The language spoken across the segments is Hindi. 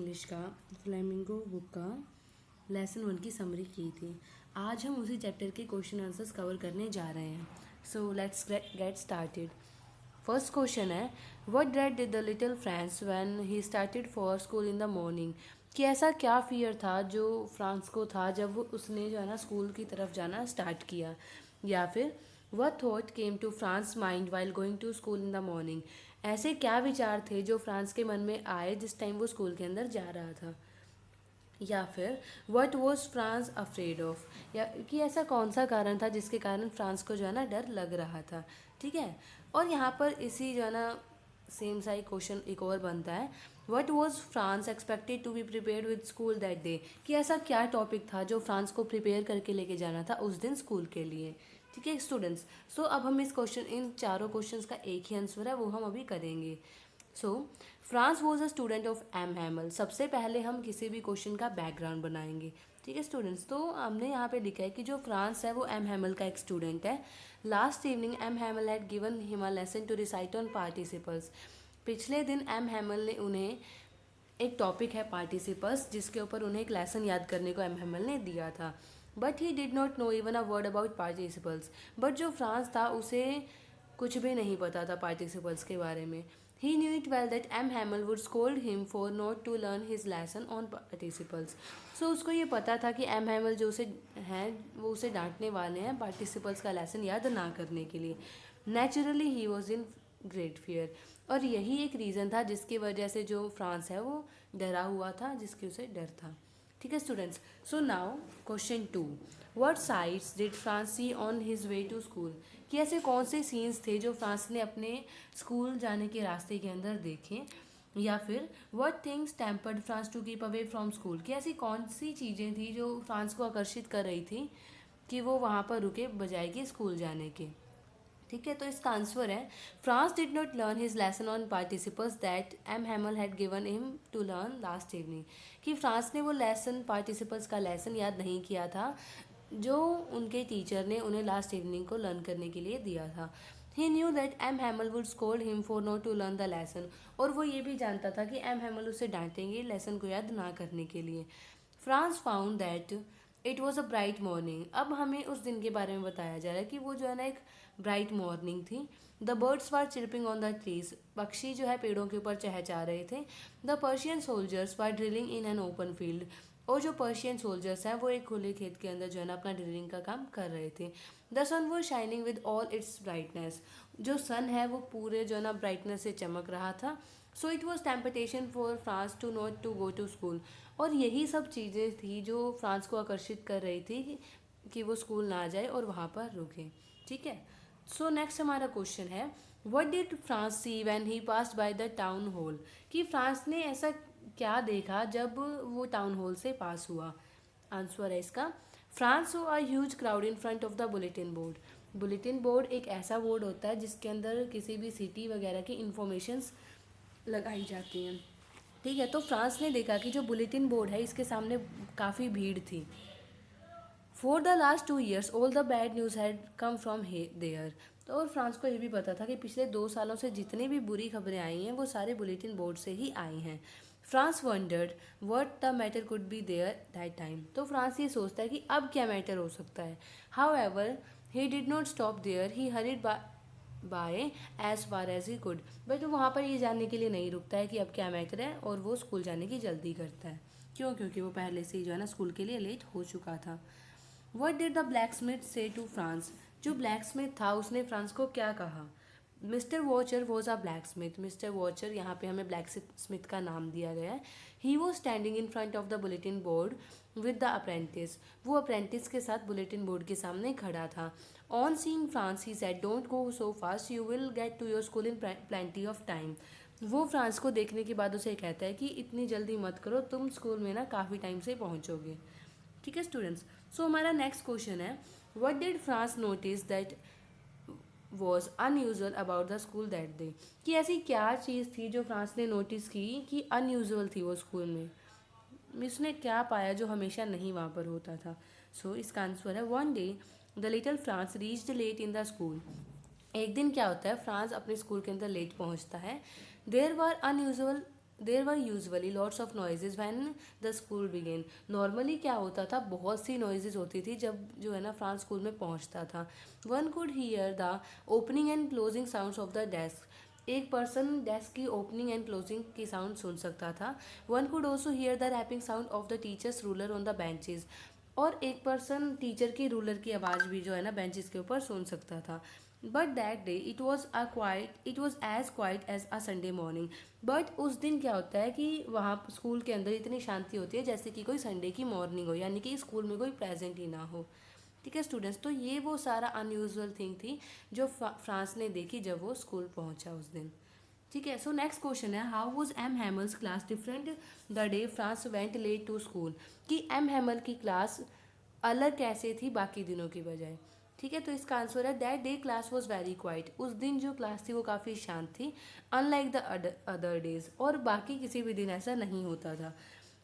इंग्लिश का फ्लेमिंगो बुक का लेसन 1 की समरी की थी। आज हम उसी चैप्टर के क्वेश्चन आंसर्स कवर करने जा रहे हैं। So let's get started. First question है, what dread did the little Franz when he started for school in the morning. कि ऐसा क्या फियर था जो फ्रांस को था जब उसने जो है ना स्कूल की तरफ जाना स्टार्ट किया। या फिर what thought came to Franz mind while going to school in the morning. ऐसे क्या विचार थे जो फ्रांस के मन में आए जिस टाइम वो स्कूल के अंदर जा रहा था। या फिर what was France afraid of, या कि ऐसा कौन सा कारण था जिसके कारण फ्रांस को जो है ना डर लग रहा था। ठीक है। और यहाँ पर इसी जो है ना सेम सा ही क्वेश्चन एक और बनता है, what was Franz expected to be prepared with school that day. कि ऐसा क्या टॉपिक था जो फ्रांस को प्रिपेयर करके लेके जाना था उस दिन स्कूल के लिए। ठीक है स्टूडेंट्स। सो अब हम इस क्वेश्चन इन चारों क्वेश्चंस का एक ही आंसर है वो हम अभी करेंगे। So Franz was a student of M Hamel. सबसे पहले हम किसी भी क्वेश्चन का बैकग्राउंड बनाएंगे। ठीक है स्टूडेंट्स। तो हमने यहाँ पे लिखा है कि जो फ्रांस है वो एम हैमल का एक स्टूडेंट है। Last evening M Hamel had given him a lesson to recite on participles. पिछले दिन एम हैमल ने उन्हें एक टॉपिक है पार्टिसिपल्स जिसके ऊपर उन्हें एक लेसन याद करने को एम हैमल ने दिया था। But he did not know even a word about participles. But जो फ्रांस था उसे कुछ भी नहीं पता था पार्टिसिपल्स के बारे में। He knew it well that M Hamel would scold him for not to learn his lesson on participles. So उसको ये पता था कि एम हैमल जो उसे हैं वो उसे डांटने वाले हैं पार्टिसिपल्स का लेसन याद ना करने के लिए। Naturally he was in great fear. और यही एक रीज़न था जिसकी वजह से जो फ्रांस है वो डरा हुआ था, जिसकी उसे डर था। ठीक है students. So now question 2, what sights did Franz see on his way to school. कि ऐसे कौन से सीन्स थे जो फ्रांस ने अपने स्कूल जाने के रास्ते के अंदर देखे। या फिर what things tempted Franz to keep away from school. कि ऐसी कौन सी चीज़ें थी जो फ्रांस को आकर्षित कर रही थी कि वो वहाँ पर रुके बजाय कि स्कूल जाने के। ठीक है। तो इसका आंसर है, Franz did not learn his lesson on participles that M Hamel had given him to learn last evening. कि फ्रांस ने वो लेसन पार्टिसिपल्स का लेसन याद नहीं किया था जो उनके टीचर ने उन्हें लास्ट इवनिंग को लर्न करने के लिए दिया था। He knew that M Hamel would scold him for not to learn the lesson. और वो ये भी जानता था कि एम हैमल उसे डांटेंगे लेसन को याद ना करने के लिए। France found that it was a bright morning. अब हमें उस दिन के बारे में बताया जा रहा है कि वो जो है ना एक ब्राइट मॉर्निंग थी। The birds were chirping on the trees. पक्षी जो है पेड़ों के ऊपर चहचहा रहे थे। The Prussian soldiers were drilling in an open field. और जो पर्शियन सोल्जर्स हैं वो एक खुले खेत के अंदर जो है ना अपना ड्रिलिंग का काम कर रहे थे। The sun was shining with all its brightness. जो सन है वो पूरे जो है ना ब्राइटनेस से चमक रहा था। So it was temptation for Franz to not to go to school. और यही सब चीज़ें थी जो फ्रांस को आकर्षित कर रही थी कि वो स्कूल ना जाए और वहाँ पर रुके। ठीक है। सो नेक्स्ट हमारा क्वेश्चन है, what did Franz see when he passed by the town hall. कि फ्रांस ने ऐसा क्या देखा जब वो टाउन हॉल से पास हुआ। आंसर है इसका, France so a huge crowd in front of the bulletin board. Bulletin board एक ऐसा बोर्ड होता है जिसके अंदर किसी भी सिटी वगैरह की इंफॉर्मेशंस लगाई जाती हैं। ठीक है। तो फ्रांस ने देखा कि जो बुलेटिन बोर्ड है इसके सामने काफ़ी भीड़ थी। For the last 2 years all the bad news had come from there. तो और फ्रांस को ये भी पता था कि पिछले 2 सालों से जितनी भी बुरी खबरें आई हैं वो सारे बुलेटिन बोर्ड से ही आई हैं। Franz wondered what the matter could be there that time. तो फ्रांस ये सोचता है कि अब क्या मैटर हो सकता है। However he did not stop there, he hurried by as far as he could. But वो वहाँ पर ये जानने के लिए नहीं रुकता है कि अब क्या मैटर है और वो स्कूल जाने की जल्दी करता है। क्यों? क्योंकि वो पहले से ही जो है ना स्कूल के लिए लेट हो चुका था। What did the black Smith से टू फ्रांस। जो ब्लैक स्मिथ था उसने फ्रांस को क्या कहा। Mister watcher was a black Smith. Mister watcher यहाँ पे हमें ब्लैक स्मिथ का नाम दिया गया है। He was standing in front of the bulletin board with the apprentice. वो अप्रेंटिस के साथ बुलेटिन बोर्ड के सामने खड़ा था। On seeing Franz he said, don't go so fast, you will get to your school in plenty of time. वो फ्रांस को देखने के बाद उसे कहता है कि इतनी जल्दी मत करो, तुम स्कूल में ना काफ़ी टाइम से पहुँचोगे। ठीक है स्टूडेंट्स। सो हमारा नेक्स्ट क्वेश्चन है, what did France notice that was unusual about the school that day. कि ऐसी क्या चीज़ थी जो फ्रांस ने नोटिस की कि अनयूजल थी वो स्कूल में। उसने क्या पाया जो हमेशा नहीं वहाँ पर होता था। सो इसका आंसर है, one day the little Franz reached late in the school. एक दिन क्या होता है, फ्रांस अपने स्कूल के अंदर लेट पहुँचता है। There were unusual there were usually lots of noises when the school began. Normally क्या होता था, बहुत सी नॉइजेज होती थी जब जो है ना फ्रांस स्कूल में पहुंचता था। One could hear the opening and closing sounds of the desk. एक पर्सन डेस्क की ओपनिंग एंड क्लोजिंग की साउंड सुन सकता था। One could also hear the rapping sound of the teacher's ruler on the benches. और एक पर्सन टीचर की रूलर की आवाज़ भी जो है ना बेंचेस के ऊपर सुन सकता था। But that day it was as quiet as a Sunday morning. But उस दिन क्या होता है कि वहाँ स्कूल के अंदर इतनी शांति होती है जैसे कि कोई संडे की मॉर्निंग हो, यानी कि स्कूल में कोई प्रेजेंट ही ना हो। ठीक है स्टूडेंट्स, तो ये वो सारा अनयूजुअल थिंग थी जो फ्रांस ने देखी जब वो स्कूल पहुंचा उस दिन। ठीक है, सो नेक्स्ट क्वेश्चन है, how was M Hamel's class different the day Franz went late to school. कि एम हैमल की क्लास अलग कैसे थी बाकी दिनों की बजाय। ठीक है, तो इसका आंसर है that day class was very quite. उस दिन जो क्लास थी वो काफ़ी शांत थी, अनलाइक द अदर डेज, और बाकी किसी भी दिन ऐसा नहीं होता था।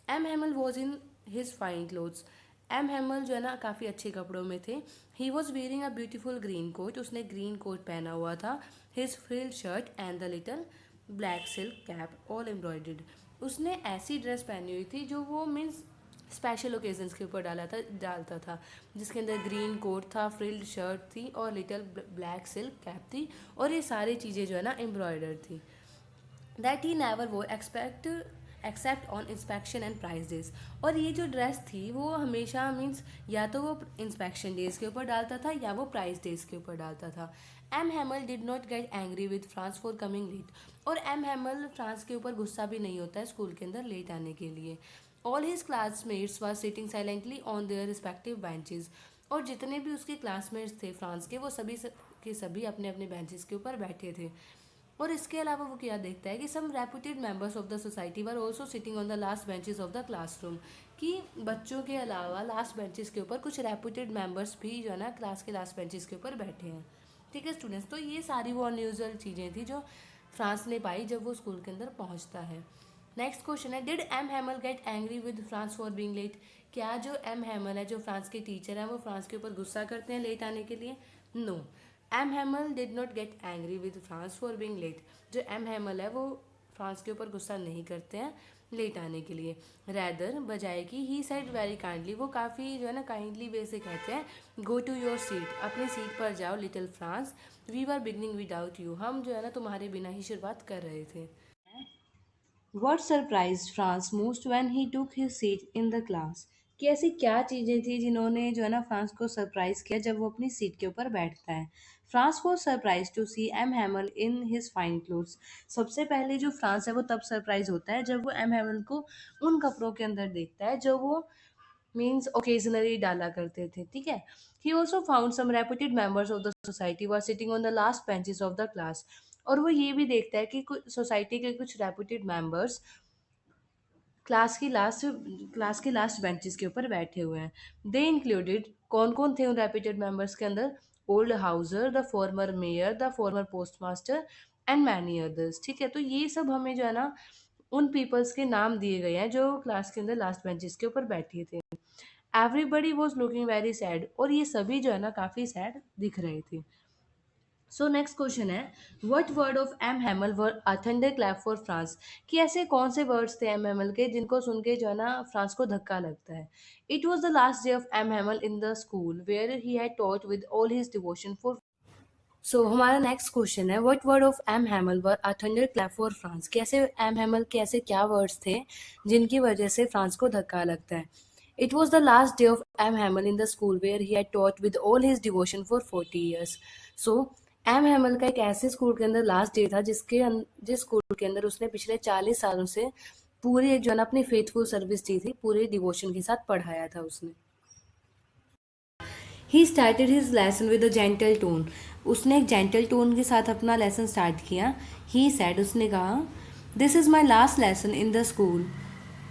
M Hamel was in his fine clothes. M Hamel जो है ना काफ़ी अच्छे कपड़ों में थे। He was wearing a beautiful green coat. उसने ग्रीन कोट पहना हुआ था। His frilled shirt and the little black silk cap all embroidered. उसने ऐसी ड्रेस पहनी हुई थी जो वो मीन्स स्पेशल ओकेजन्स के ऊपर डालता था, जिसके अंदर ग्रीन कोट था, फ्रिल्ड शर्ट थी और लिटिल ब्लैक सिल्क कैप थी, और ये सारी चीज़ें जो है ना एम्ब्रॉयडर्ड थी। दैट ही नेवर वो except on inspection and price days. और ये जो ड्रेस थी वो हमेशा मीन्स या तो वो इंस्पेक्शन डेज के ऊपर डालता था या वो प्राइस डेज के ऊपर डालता था। M Hamel did not get angry with Franz for coming late. और एम हैमल फ्रांस के ऊपर गुस्सा भी नहीं होता है स्कूल के अंदर लेट आने के लिए। All his classmates were sitting silently on their respective benches. और जितने भी उसके क्लासमेट्स थे फ्रांस के, वो सभी के सभी अपने अपने बेंचेस के ऊपर बैठे थे। और इसके अलावा वो क्या देखता है कि some reputed members of the society were also sitting on the last benches of the classroom. कि बच्चों के अलावा लास्ट बेंचेस के ऊपर कुछ रेपुटेड मेंबर्स भी जो है ना क्लास के लास्ट बेंचेस के ऊपर बैठे हैं। ठीक है स्टूडेंट्स, तो ये सारी वो अनयूजुअल चीज़ें थी जो फ्रांस ने पाई जब वो स्कूल के अंदर पहुंचता है। नेक्स्ट क्वेश्चन है, did M Hamel get angry with Franz for being late. क्या जो एम हैमल है, जो फ्रांस के टीचर हैं, वो फ्रांस के ऊपर गुस्सा करते हैं लेट आने के लिए? No, M Hamel did not get angry with Franz for being late. जो एम हैमल है वो फ्रांस के ऊपर गुस्सा नहीं करते हैं लेट आने के लिए। रैदर बजाय कि ही सेड वेरी काइंडली, वो काफ़ी जो है ना काइंडली वे से कहते हैं, गो टू योर सीट, अपनी सीट पर जाओ little Franz, we were beginning without you, हम जो है ना तुम्हारे बिना ही शुरुआत कर रहे थे। What surprised France most when he took his seat in the class? कि ऐसी क्या चीज़ें थी जिन्होंने जो है ना फ्रांस को सरप्राइज किया जब वो अपनी सीट के ऊपर बैठता है? Franz was surprise to see M Hamel in his fine clothes. सबसे पहले जो फ्रांस है वो तब सरप्राइज होता है जब वो एम हैमल को उन कपड़ों के अंदर देखता है जो वो मीन्स ओकेजनली डाला करते थे। ठीक है, he also found some reputed members of the society were sitting on the last benches of the class. और वो ये भी देखता है कि कुछ सोसाइटी के कुछ रेपुटेड मेंबर्स क्लास के लास्ट बेंचेस के ऊपर बैठे हुए हैं। दे इंक्लूडेड, कौन कौन थे उन रेपुटेड मेंबर्स के अंदर? Old Hauser, the former mayor, the former postmaster and many others. ठीक है, तो ये सब हमें जो है ना उन पीपल्स के नाम दिए गए हैं जो क्लास के अंदर लास्ट बेंचेस के ऊपर बैठे थे। Everybody was looking very sad, और ये सभी जो है ना काफ़ी सैड दिख रहे थे। सो नेक्स्ट क्वेश्चन है, what word of M Hamel were a thunder clap for Franz. कि ऐसे कौन से वर्ड्स थे एम हैमल के जिनको सुन के जो है ना फ्रांस को धक्का लगता है? It was the last day of M Hamel in the school where he had taught with all his devotion for. So हमारा नेक्स्ट क्वेश्चन है, what word of M Hamel were a thunder clap for Franz. कैसे एम हैमल के ऐसे क्या वर्ड्स थे जिनकी वजह से फ्रांस को धक्का लगता है? It was the last day of M Hamel in the school where he had taught with all his devotion for 40 years। So M Hamel का एक ऐसे स्कूल के अंदर लास्ट डे था जिस स्कूल के अंदर उसने पिछले 40 सालों से पूरे जो है ना अपनी फेथफुल सर्विस दी थी, पूरे डिवोशन के साथ पढ़ाया था उसने। He started his lesson with a gentle tone. उसने एक जेंटल टोन के साथ अपना लेसन स्टार्ट किया। ही सैड, उसने कहा, this is my last lesson in the school,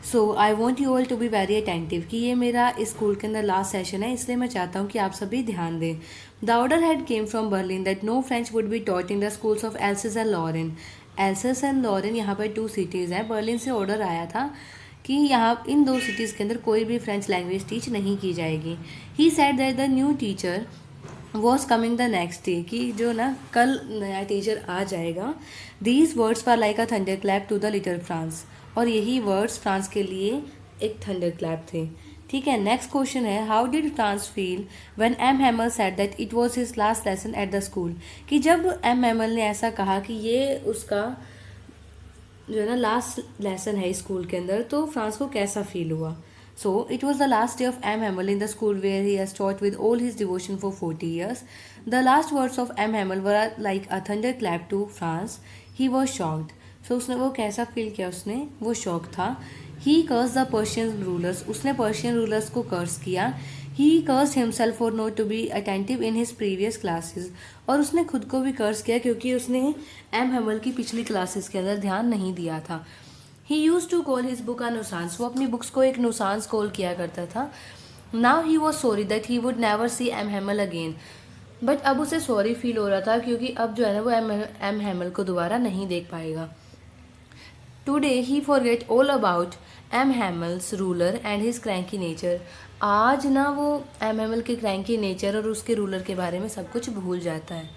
so I want you all to be very attentive. कि ये मेरा इस स्कूल के अंदर लास्ट सेशन है, इसलिए मैं चाहता हूँ कि आप सभी ध्यान दें। The order had come from Berlin that no French would be taught in the schools of Alsace and Lorraine. Alsace and Lorraine यहाँ पर 2 सिटीज़ हैं। बर्लिन से ऑर्डर आया था कि यहाँ इन 2 सिटीज़ के अंदर कोई भी फ्रेंच लैंग्वेज टीच नहीं की जाएगी। He said that the new teacher was coming the next day, कि जो ना कल नया टीचर आ जाएगा. These words were like a thunder clap to the little Franz. और यही वर्ड्स फ्रांस के लिए एक थंडर क्लैप थे. ठीक है, नेक्स्ट क्वेश्चन है, how did Franz feel when M Hamel said that it was his last lesson at the school. कि जब एम हैमल ने ऐसा कहा कि ये उसका जो है ना लास्ट लेसन है स्कूल के अंदर, तो फ्रांस को कैसा फील हुआ. So it was the last day of M Hamel in the school where he has taught with all his devotion for 40 years. The last words of M. Hamel were like a thunderclap to France. He was shocked. So उसने वो कैसा फील किया, उसने वो शॉक था. He cursed the Persian rulers. उसने पर्शियन रूलर्स को कर्स किया. He cursed himself for not to be attentive in his previous classes. और उसने खुद को भी कर्स किया क्योंकि उसने एम हैमल की पिछली क्लासेस के अंदर ध्यान नहीं दिया था. He used to call his book a nuisance. वो अपनी बुक्स को एक नुसांस कॉल किया करता था. Now he was sorry that he would never see M. Hamel again. But अब उसे सॉरी फील हो रहा था क्योंकि अब जो है ना वो एम हैमल को दोबारा नहीं देख पाएगा. Today he forget all about M Hamel's ruler and his cranky nature. आज ना वो एम हैमल के क्रैंकी नेचर और उसके रूलर के बारे में सब कुछ भूल जाता है.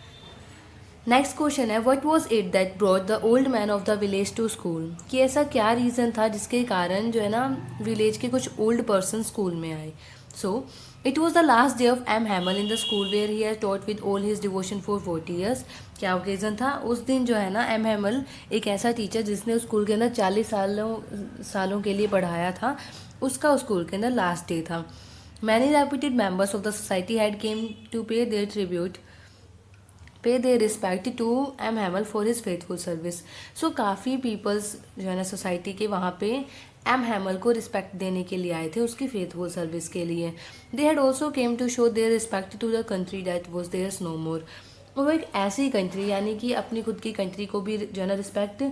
नेक्स्ट क्वेश्चन है, what was it that brought the old man of the village to school. कि ऐसा क्या रीज़न था जिसके कारण जो है ना विलेज के कुछ ओल्ड पर्सन स्कूल में आए. So it was the last day of M Hamel in the school where he has taught with all his devotion for 40 years. क्या ओकेजन था, उस दिन जो है ना एम हैमल एक ऐसा टीचर जिसने उस स्कूल के अंदर 40 सालों के लिए पढ़ाया था, उसका उस स्कूल के अंदर लास्ट डे था. Many reputed members of the society had came to pay their respect to M Hamel for his faithful service. So काफ़ी पीपल्स जो है ना सोसाइटी के वहाँ पे एम हैमल को रिस्पेक्ट देने के लिए आए थे उसकी फेथफुल सर्विस के लिए. They had also came to show their respect to the country that was theirs no more. वो एक ऐसी कंट्री यानी कि अपनी खुद की कंट्री को भी जो है ना रिस्पेक्ट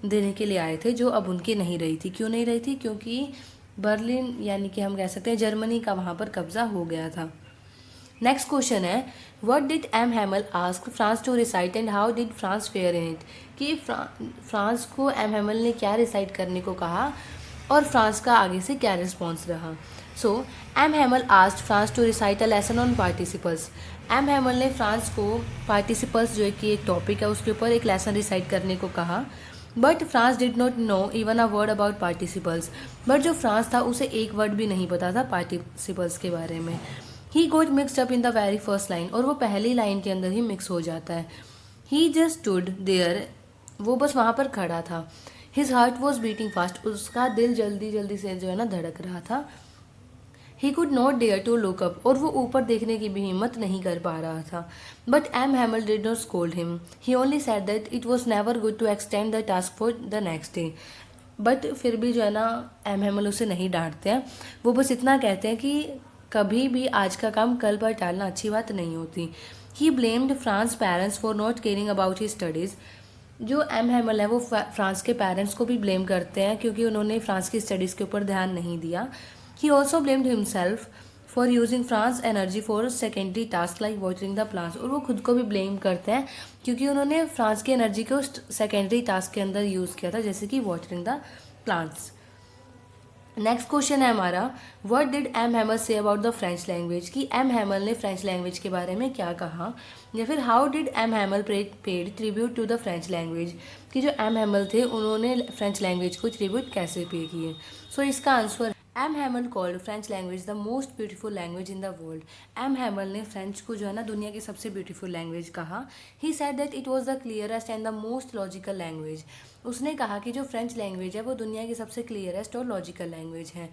देने के लिए आए थे जो अब उनकी नहीं रही थी. क्यों नहीं रही थी, क्योंकि बर्लिन यानी कि हम कह सकते हैं जर्मनी का वहाँ पर कब्जा हो गया था. नेक्स्ट क्वेश्चन है, what did M Hamel ask Franz to recite and how did Franz fare in it. कि फ्रांस को एम हैमल ने क्या रिसाइट करने को कहा और फ्रांस का आगे से क्या रिस्पॉन्स रहा. So M Hamel asked Franz to recite a lesson on participles. M Hamel ने फ्रांस को पार्टिसिपल्स जो है कि एक टॉपिक है उसके ऊपर एक लेसन रिसाइट करने को कहा. But France did not know even a word about participles. But जो फ्रांस था उसे एक वर्ड भी नहीं पता था पार्टिसिपल्स के बारे में. He got mixed up in the very first line. और वो पहली लाइन के अंदर ही मिक्स हो जाता है. ही जस्ट स्टूड देयर. वो बस वहाँ पर खड़ा था. His heart was beating fast. उसका दिल जल्दी जल्दी से जो है ना धड़क रहा था. He could not dare to look up. और वो ऊपर देखने की भी हिम्मत नहीं कर पा रहा था. But M Hamel did not scold him. He only said that it was never good to extend the task for the next day. But फिर भी जो है ना एम हैमल उसे नहीं डांटते हैं. वो बस इतना कहते हैं कि कभी भी आज का काम कल पर टालना अच्छी बात नहीं होती. ही blamed France parents for not caring about his studies. जो एम हैमल है वो फ्रांस के पेरेंट्स को भी ब्लेम करते हैं क्योंकि उन्होंने फ्रांस की स्टडीज़ के ऊपर ध्यान नहीं दिया. He also blamed himself for using France energy for secondary task like watering the plants. और वो खुद को भी ब्लेम करते हैं क्योंकि उन्होंने फ्रांस की एनर्जी को सेकेंडरी टास्क के अंदर यूज़ किया था जैसे कि watering the plants. Next question है हमारा, what did M Hamel say about the French language. कि एम हैमल ने फ्रेंच लैंग्वेज के बारे में क्या कहा, या फिर how did M Hamel paid tribute to the French language. कि जो एम हैमल थे उन्होंने फ्रेंच लैंग्वेज को ट्रिब्यूट कैसे पे किए. सो इसका answer, M Hamel called French language the most beautiful language in the world. M Hamel ने फ्रेंच को जो है ना दुनिया की सबसे ब्यूटीफुल लैंग्वेज कहा. ही said that it was the clearest and the most logical language. उसने कहा कि जो फ्रेंच लैंग्वेज है वो दुनिया की सबसे क्लियरेस्ट और लॉजिकल लैंग्वेज है.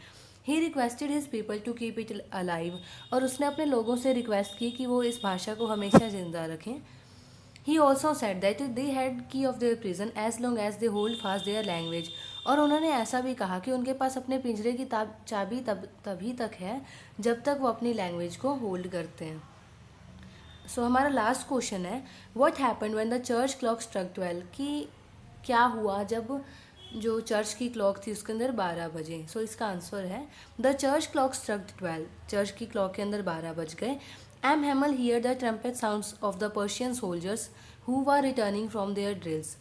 He requested his people to keep it alive. और उसने अपने लोगों से रिक्वेस्ट की कि वो इस भाषा को हमेशा जिंदा रखें. He also said that they had key of their prison as long as they hold fast their language. और उन्होंने ऐसा भी कहा कि उनके पास अपने पिंजरे की चाबी तभी तक है जब तक वो अपनी लैंग्वेज को होल्ड करते हैं. सो हमारा लास्ट क्वेश्चन है, what happened when the church clock struck 12. कि क्या हुआ जब जो चर्च की क्लॉक थी उसके अंदर 12 बजे. सो इसका आंसर है, the church clock struck 12. Church की क्लॉक के अंदर 12 बज गए. M Hamel hear the trumpet sounds of the Prussian soldiers who were returning from their drills.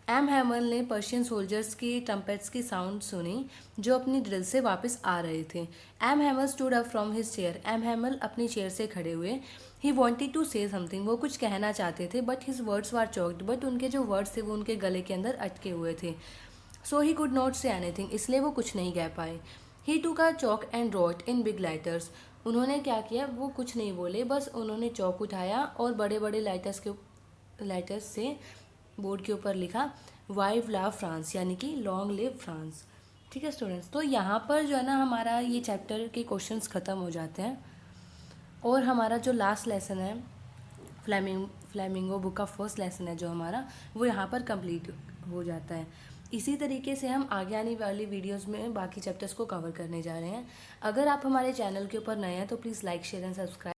M Hamel ने पर्शियन सोल्जर्स की ट्रम्पेट्स की साउंड सुनी जो अपनी ड्रिल से वापस आ रहे थे। M Hamel stood up from his chair. M Hamel अपनी चेयर से खड़े हुए। He wanted to say something, वो कुछ कहना चाहते थे, but his words were choked, but उनके जो वर्ड्स थे वो उनके गले के अंदर अटके हुए थे। So he could not say anything, इसलिए वो कुछ नहीं कह पाए। He took a chalk and wrote in big letters, उन्होंने क्या किया, वो कुछ नहीं बोले, बस उन्होंने चौक उठाया और बड़े बड़े लाइटर्स से बोर्ड के ऊपर लिखा वाइव ला फ्रांस, यानी कि लॉन्ग लिव फ्रांस। ठीक है स्टूडेंट्स, तो यहाँ पर जो है ना हमारा ये चैप्टर के क्वेश्चंस ख़त्म हो जाते हैं और हमारा जो लास्ट लेसन है फ्लैमिंगो बुक का फर्स्ट लेसन है जो हमारा, वो यहाँ पर कंप्लीट हो जाता है। इसी तरीके से हम आगे आने वाली वीडियोस में बाकी चैप्टर्स को कवर करने जा रहे हैं। अगर आप हमारे चैनल के ऊपर नए हैं तो please like share and subscribe.